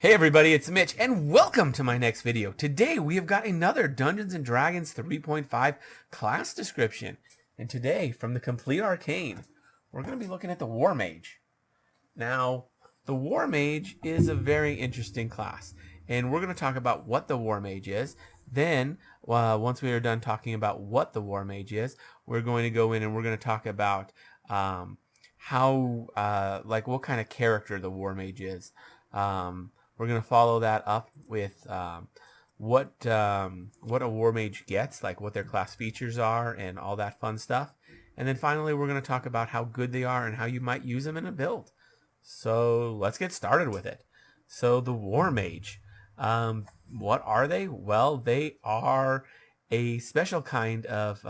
Hey everybody, it's Mitch, and welcome to my next video. Today we have got another Dungeons & Dragons 3.5 class description. And today, from the Complete Arcane, we're going to be looking at the Warmage. Now, the Warmage is a very interesting class, and we're going to talk about what the Warmage is. Then, once we are done talking about what the Warmage is, we're going to go in and we're going to talk about what kind of character the Warmage is. We're going to follow that up with what a Warmage gets, like what their class features are and all that fun stuff. And then finally, we're going to talk about how good they are and how you might use them in a build. So let's get started with it. So the Warmage, what are they? Well, they are a special kind of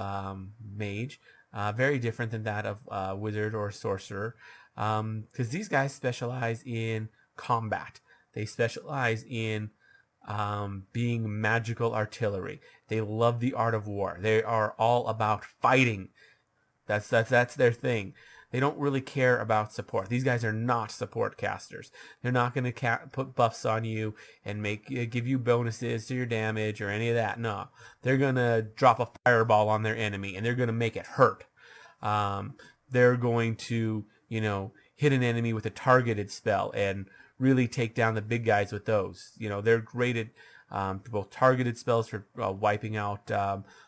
mage, very different than that of wizard or sorcerer, because these guys specialize in combat. They specialize in being magical artillery. They love the art of war. They are all about fighting. That's their thing. They don't really care about support. These guys are not support casters. They're not going to put buffs on you and give you bonuses to your damage or any of that. No, they're going to drop a fireball on their enemy and they're going to make it hurt. They're going to, hit an enemy with a targeted spell and really take down the big guys with those. They're great at both targeted spells for wiping out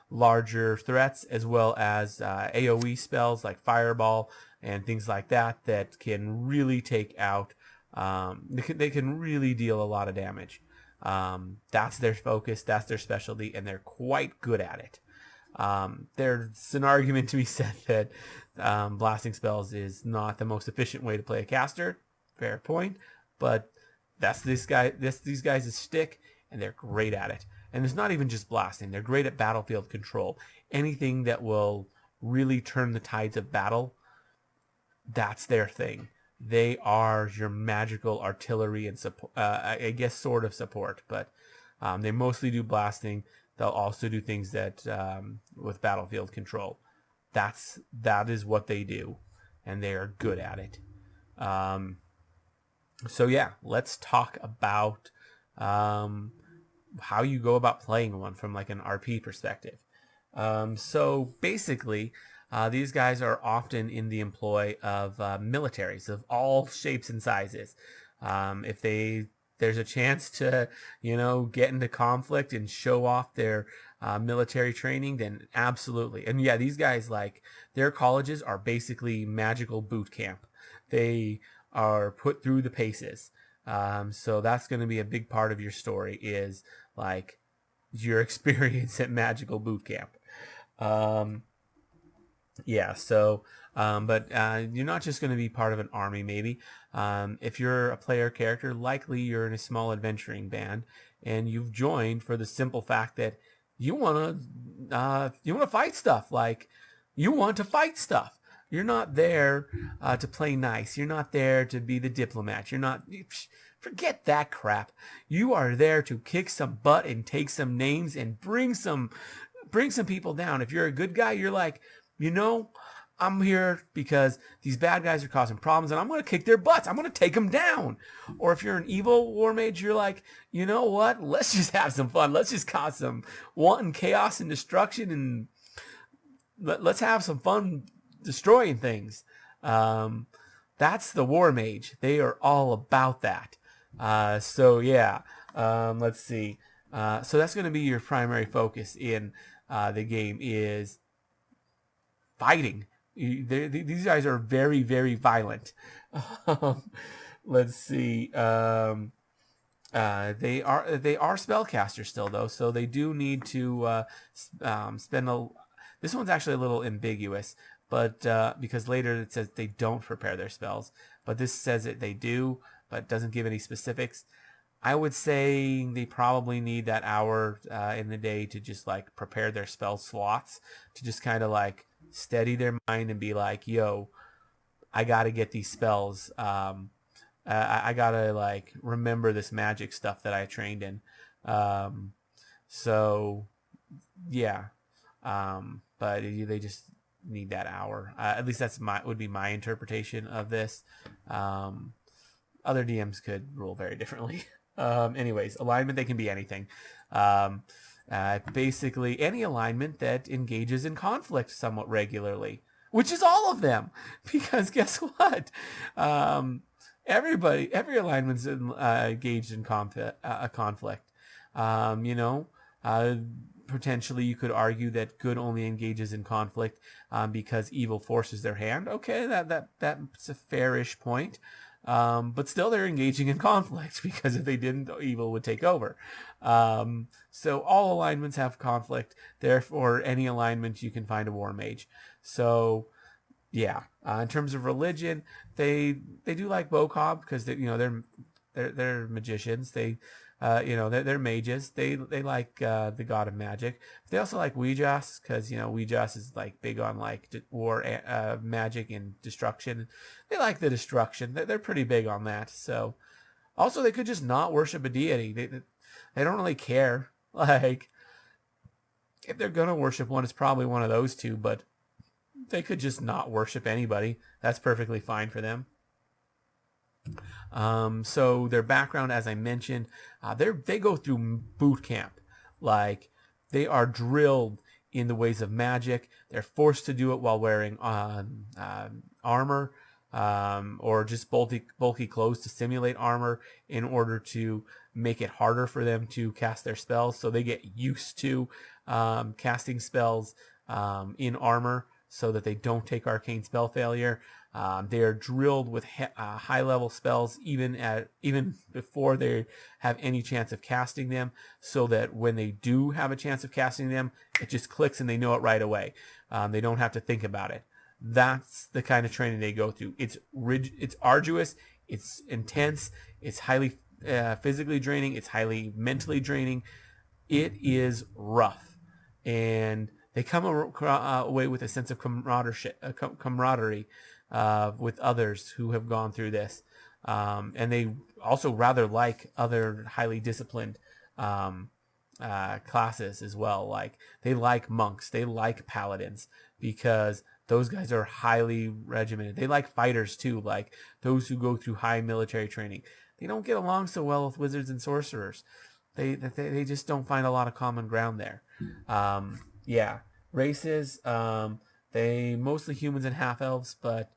larger threats, as well as AoE spells like Fireball and things like that can really take out. They can really deal a lot of damage. That's their focus. That's their specialty, and they're quite good at it. There's an argument to be said that blasting spells is not the most efficient way to play a caster. Fair point. But that's these guys' stick, and they're great at it. And it's not even just blasting. They're great at battlefield control. Anything that will really turn the tides of battle, that's their thing. They are your magical artillery and support, I guess sort of support, but they mostly do blasting. They'll also do things that with battlefield control. That is what they do, and they are good at it. So yeah, let's talk about how you go about playing one from like an RP perspective. So basically, these guys are often in the employ of militaries of all shapes and sizes. If there's a chance to, get into conflict and show off their military training, then absolutely. And yeah, these guys, like, their colleges are basically magical boot camp. They are put through the paces. So that's going to be a big part of your story, is like your experience at magical boot camp. But you're not just going to be part of an army, maybe. If you're a player character, likely you're in a small adventuring band, and you've joined for the simple fact that you want to fight stuff. Like, you want to fight stuff. You're not there to play nice. You're not there to be the diplomat. Forget that crap. You are there to kick some butt and take some names and bring some people down. If you're a good guy, you're like, I'm here because these bad guys are causing problems, and I'm going to kick their butts. I'm going to take them down. Or if you're an evil war mage, you're like, you know what? Let's just have some fun. Let's just cause some wanton chaos and destruction, and let's have some fun destroying things. That's the war mage. They are all about that. Let's see. So that's going to be your primary focus in the game, is fighting. These guys are very, very violent. Let's see. They are spellcasters still, though, so they do need to spend a. This one's actually a little ambiguous, but because later it says they don't prepare their spells, but this says that they do, but doesn't give any specifics. I would say they probably need that hour in the day to just like prepare their spell slots, to just kind of like steady their mind and be like, yo, I got to get these spells. I got to like remember this magic stuff that I trained in. But they just need that hour. At least would be my interpretation of this. Other DMs could rule very differently. Anyways, alignment, they can be anything. Um, Basically, any alignment that engages in conflict somewhat regularly, which is all of them. Because guess what? Every alignment's engaged in conflict. You know, potentially you could argue that good only engages in conflict because evil forces their hand. Okay, that's a fairish point. But still, they're engaging in conflict because if they didn't, evil would take over. So all alignments have conflict. Therefore, any alignment you can find a war mage. So yeah, in terms of religion, they do like Bokob because they're magicians. They're mages. They like the god of magic. They also like Ouijas because Ouijas is like big on like war, magic, and destruction. They like the destruction. They're pretty big on that. So also they could just not worship a deity. They don't really care. Like if they're gonna worship one, it's probably one of those two. But they could just not worship anybody. That's perfectly fine for them. So their background, as I mentioned, they go through boot camp. Like they are drilled in the ways of magic. They're forced to do it while wearing armor or just bulky clothes to simulate armor in order to make it harder for them to cast their spells. So they get used to casting spells in armor so that they don't take arcane spell failure. They are drilled with high-level spells even before they have any chance of casting them, so that when they do have a chance of casting them, it just clicks and they know it right away. They don't have to think about it. That's the kind of training they go through. It's arduous, it's intense, it's highly physically draining, it's highly mentally draining. It is rough, and they come away with a sense of camaraderie with others who have gone through this. And they also rather like other highly disciplined classes as well. Like they like monks, they like paladins, because those guys are highly regimented. They like fighters too, like those who go through high military training. They don't get along so well with wizards and sorcerers. They just don't find a lot of common ground there. Yeah, races. They mostly humans and half elves, but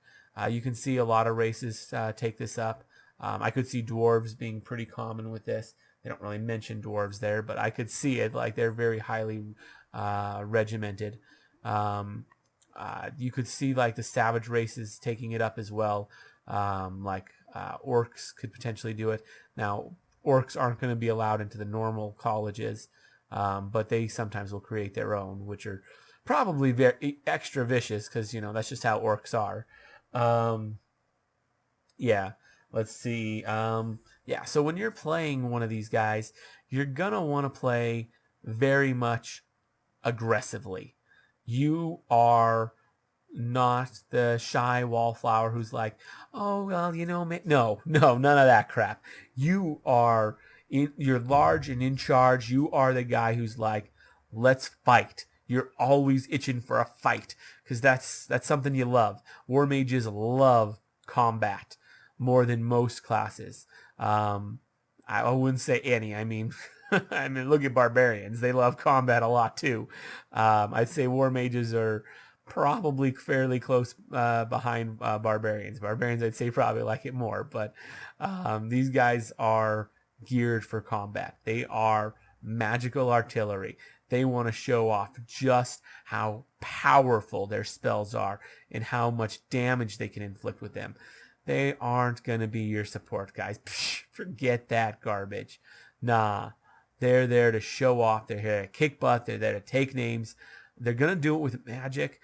you can see a lot of races take this up. I could see dwarves being pretty common with this. They don't really mention dwarves there, but I could see it. Like they're very highly regimented. You could see like the savage races taking it up as well. Orcs could potentially do it. Now, orcs aren't going to be allowed into the normal colleges, but they sometimes will create their own, which are probably very extra vicious because that's just how orcs are. Yeah, let's see. So when you're playing one of these guys, you're gonna want to play very much aggressively. You are not the shy wallflower who's like, oh well, no, none of that crap. You're large and in charge. You are the guy who's like, let's fight. You're always itching for a fight because that's something you love. War mages love combat more than most classes. I wouldn't say any. I mean, look at barbarians. They love combat a lot too. I'd say war mages are probably fairly close behind barbarians. Barbarians, I'd say, probably like it more. But these guys are geared for combat. They are magical artillery. They want to show off just how powerful their spells are and how much damage they can inflict with them. They aren't going to be your support guys. Psh, forget that garbage. Nah, they're there to show off. They're here to kick butt. They're there to take names. They're going to do it with magic.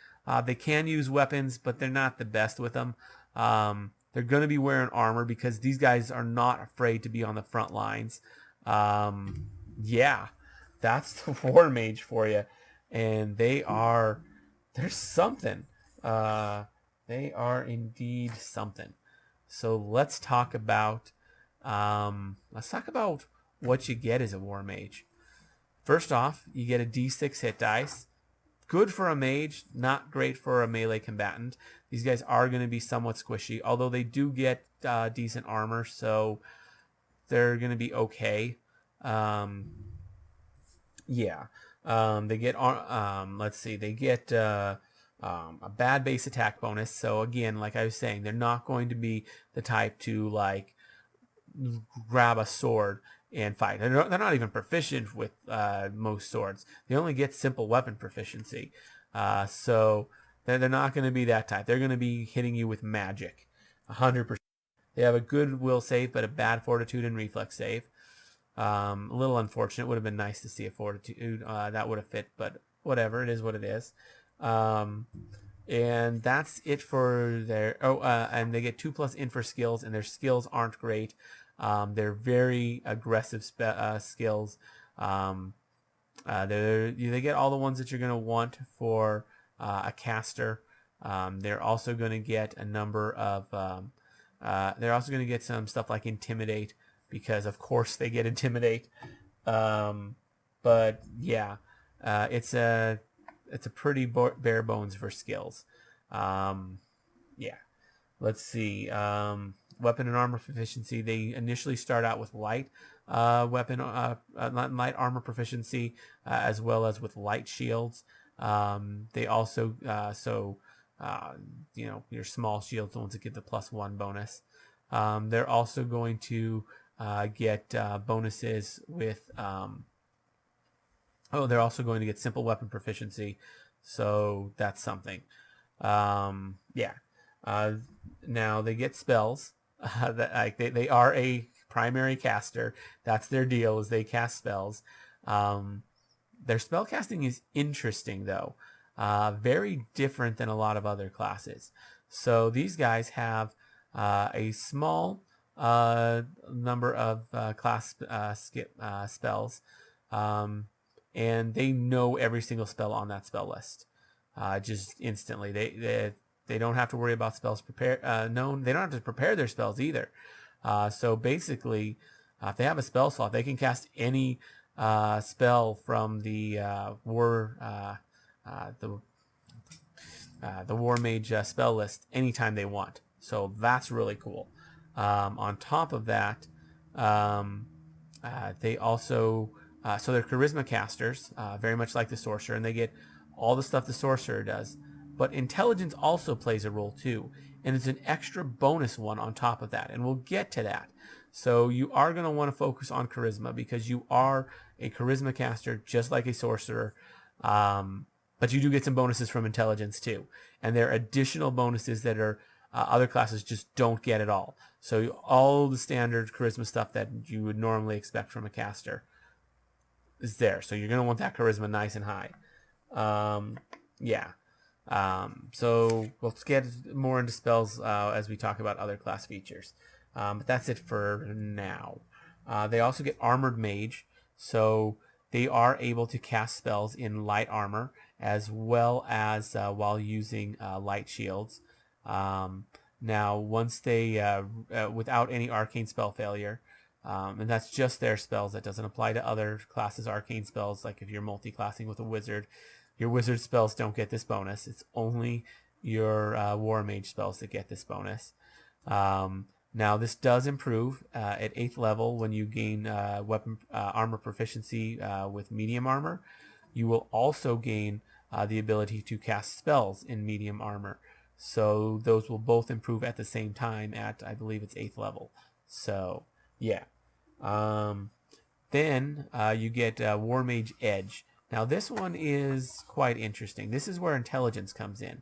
They can use weapons, but they're not the best with them. They're going to be wearing armor because these guys are not afraid to be on the front lines. Yeah, that's the war mage for you. And they're something. They are indeed something. So let's talk about what you get as a war mage. First off, you get a D6 hit dice. Good for a mage, not great for a melee combatant. These guys are going to be somewhat squishy, although they do get decent armor, so they're going to be okay. Yeah. They get let's see, they get a bad base attack bonus. So again, like I was saying, they're not going to be the type to like grab a sword and fight. They're not even proficient with most swords. They only get simple weapon proficiency. So they're not going to be that type. They're going to be hitting you with magic, 100%. They have a good will save, but a bad fortitude and reflex save. A little unfortunate. Would have been nice to see a fortitude that would have fit, but whatever. It is what it is. And that's it for their. And they get 2+ in for skills, and their skills aren't great. They're very aggressive skills. They get all the ones that you're going to want for a caster. They're also going to get a number of. They're also going to get some stuff like intimidate, because of course they get intimidate. But yeah, it's a pretty bare bones for skills. Yeah, let's see. Weapon and armor proficiency. They initially start out with light light armor proficiency, as well as with light shields. They also your small shields, the ones that get the +1 bonus. They're also going to get bonuses with. They're also going to get simple weapon proficiency, so that's something. Yeah. Now they get spells. They are a primary caster. That's their deal, is they cast spells. Their spell casting is interesting though. Very different than a lot of other classes. So these guys have a small number of class spells, and they know every single spell on that spell list just instantly. They don't have to worry about spells they don't have to prepare their spells either. So basically, if they have a spell slot, they can cast any spell from the Warmage spell list anytime they want. So that's really cool. On top of that, they also so they're charisma casters, very much like the sorcerer, and they get all the stuff the sorcerer does. But intelligence also plays a role too, and it's an extra bonus one on top of that, and we'll get to that. So you are going to want to focus on charisma, because you are a charisma caster just like a sorcerer, but you do get some bonuses from intelligence too, and there are additional bonuses that are other classes just don't get at all. So all the standard charisma stuff that you would normally expect from a caster is there. So you're going to want that charisma nice and high. Yeah. So let's get more into spells as we talk about other class features. But that's it for now. They also get Armored Mage, so they are able to cast spells in light armor as well as while using light shields. Now, once they without any arcane spell failure, and that's just their spells. That doesn't apply to other classes' arcane spells. Like if you're multi-classing with a wizard, your wizard spells don't get this bonus. It's only your war mage spells that get this bonus. Now this does improve at 8th level when you gain weapon armor proficiency with medium armor. You will also gain the ability to cast spells in medium armor. So those will both improve at the same time at, I believe it's 8th level. So yeah. Then you get Warmage Edge. Now this one is quite interesting. This is where intelligence comes in.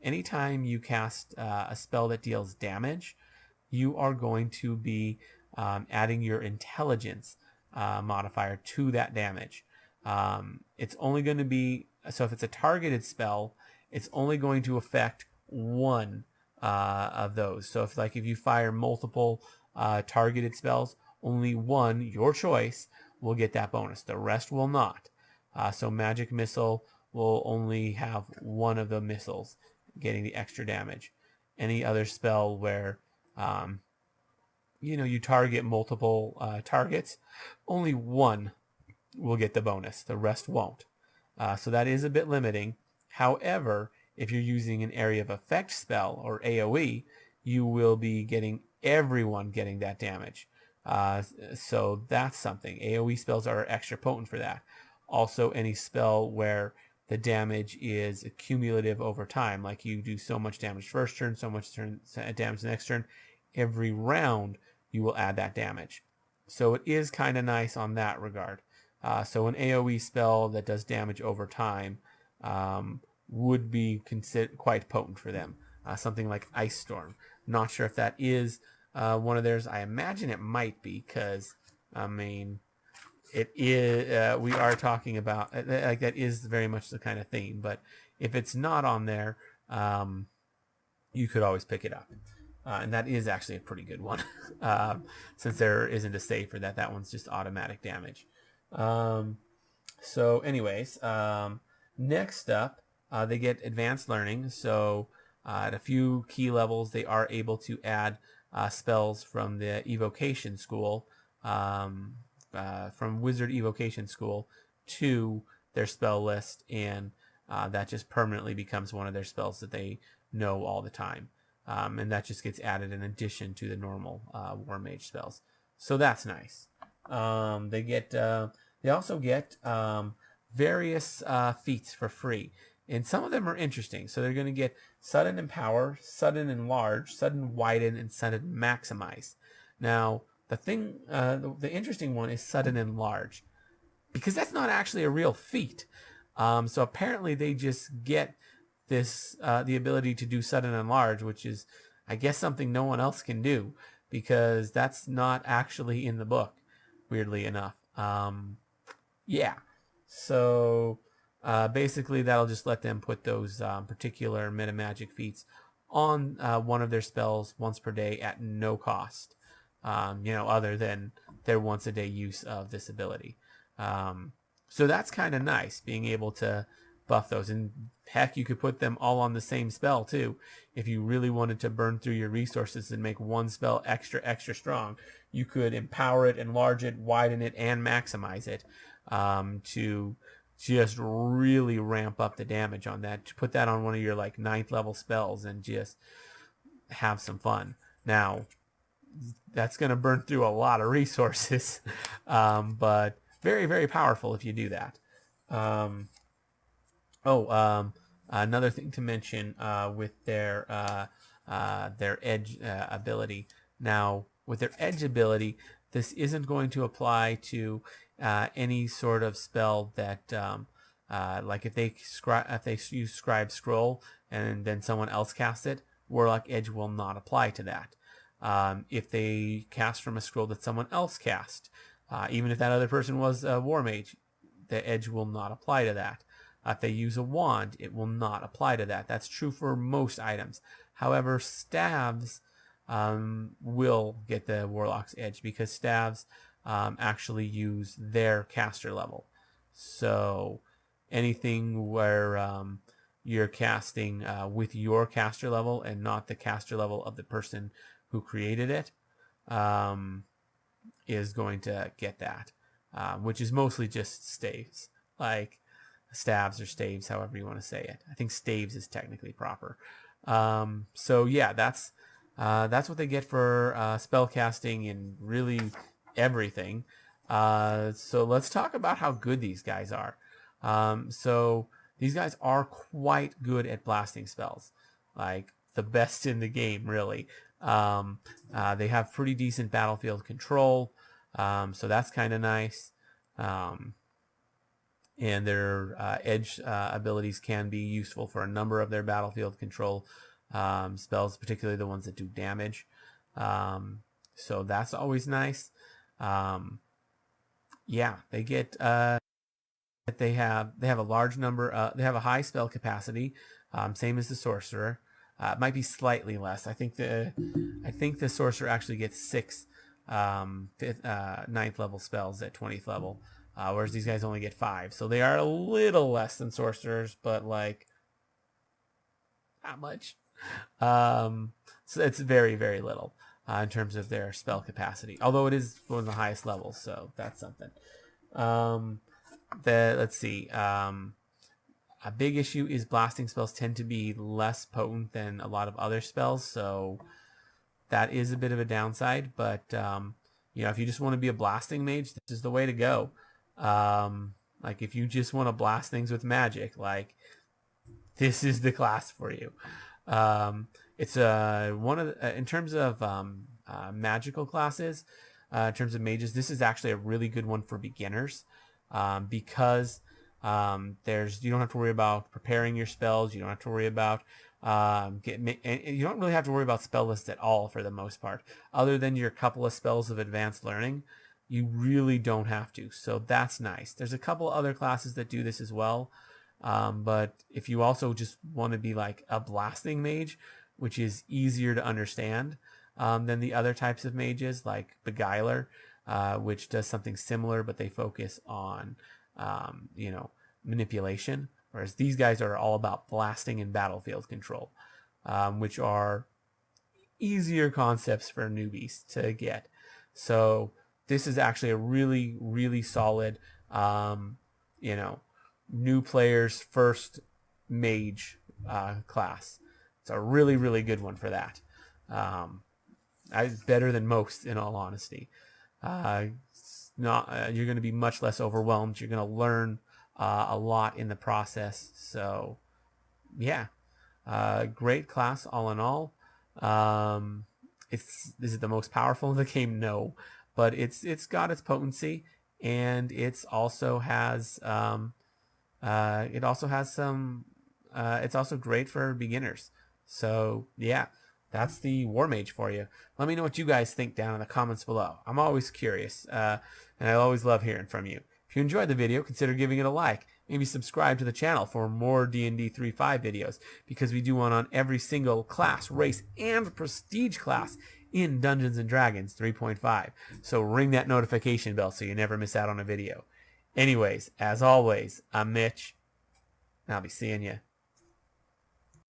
Anytime you cast a spell that deals damage, you are going to be adding your intelligence modifier to that damage. It's only going to be, so if it's a targeted spell, it's only going to affect one of those. So if you fire multiple targeted spells, only one, your choice, will get that bonus. The rest will not. So Magic Missile will only have one of the missiles getting the extra damage. Any other spell where you target multiple targets, only one will get the bonus. The rest won't. So that is a bit limiting. However, if you're using an area of effect spell or AoE, you will be getting everyone getting that damage. So that's something. AoE spells are extra potent for that. Also, any spell where the damage is cumulative over time, like you do so much damage first turn, so much damage next turn, every round you will add that damage. So it is kind of nice on that regard. So an AoE spell that does damage over time would be considered quite potent for them. Something like Ice Storm. Not sure if that is one of theirs. I imagine it might be, because I mean, it is. We are talking about like that is very much the kind of theme. But if it's not on there, you could always pick it up. And that is actually a pretty good one, since there isn't a save for that. That one's just automatic damage. So anyways, next up, they get advanced learning. So at a few key levels, they are able to add spells from the evocation school, from Wizard Evocation School, to their spell list, and that just permanently becomes one of their spells that they know all the time. And that just gets added in addition to the normal Warmage spells. So that's nice. They also get various feats for free, and some of them are interesting. So they're going to get Sudden Empower, Sudden Enlarge, Sudden Widen, and Sudden Maximize. Now, the interesting one is Sudden Enlarge, because that's not actually a real feat. So apparently they just get this the ability to do Sudden Enlarge, which is, I guess, something no one else can do, because that's not actually in the book, weirdly enough. Yeah. So basically that'll just let them put those particular meta magic feats on one of their spells once per day at no cost, other than their once a day use of this ability. So that's kind of nice, being able to buff those. And heck, you could put them all on the same spell too. If you really wanted to burn through your resources and make one spell extra strong, you could empower it, enlarge it, widen it, and maximize it, to just really ramp up the damage on that. To put that on one of your like 9th level spells and just have some fun. Now, that's going to burn through a lot of resources, but very, very powerful if you do that. Another thing to mention with their edge ability. Now, with their edge ability, this isn't going to apply to any sort of spell that, like if they use Scribe Scroll and then someone else casts it, Warlock Edge will not apply to that. If they cast from a scroll that someone else cast, even if that other person was a Warmage, the edge will not apply to that. If they use a wand, it will not apply to that. That's true for most items. However, staves will get the Warlock's edge, because staves actually use their caster level. So anything where you're casting with your caster level and not the caster level of the person who created it, is going to get that, which is mostly just staves, like staves or staves, however you want to say it. I think staves is technically proper. So yeah, that's what they get for spell casting and really everything. So let's talk about how good these guys are. So these guys are quite good at blasting spells, like the best in the game, really. They have pretty decent battlefield control, so that's kind of nice. And their edge abilities can be useful for a number of their battlefield control spells, particularly the ones that do damage. So that's always nice. Yeah, they get they have a large number. They have a high spell capacity, same as the sorcerer. It might be slightly less. I think the sorcerer actually gets 6 9th level spells at 20th level, whereas these guys only get 5. So they are a little less than sorcerers, but like not much. So it's very, very little in terms of their spell capacity. Although it is one of the highest levels, so that's something. Let's see. A big issue is blasting spells tend to be less potent than a lot of other spells, so that is a bit of a downside. But You know, if you just want to be a blasting mage, this is the way to go. Like if you just want to blast things with magic, like this is the class for you. It's one of the, in terms of magical classes, in terms of mages, this is actually a really good one for beginners, because there's, you don't have to worry about preparing your spells. You don't have to worry about you don't really have to worry about spell lists at all for the most part, other than your couple of spells of advanced learning. You really don't have to, so that's nice. There's a couple other classes that do this as well, but if you also just want to be like a blasting mage, which is easier to understand than the other types of mages, like Beguiler, which does something similar, but they focus on you know, manipulation, whereas these guys are all about blasting and battlefield control, which are easier concepts for newbies to get. So this is actually a really, really solid, you know, new players first mage class. It's a really, really good one for that. Better than most, in all honesty. You're going to be much less overwhelmed. You're going to learn a lot in the process. So, yeah, great class all in all. Is it the most powerful in the game? No, but it's got its potency, and it's also has it also has some. It's also great for beginners. So yeah, that's the Warmage for you. Let me know what you guys think down in the comments below. I'm always curious, and I always love hearing from you. If you enjoyed the video, consider giving it a like. Maybe subscribe to the channel for more D&D 3.5 videos, because we do one on every single class, race, and prestige class in Dungeons & Dragons 3.5. So ring that notification bell so you never miss out on a video. Anyways, as always, I'm Mitch, and I'll be seeing you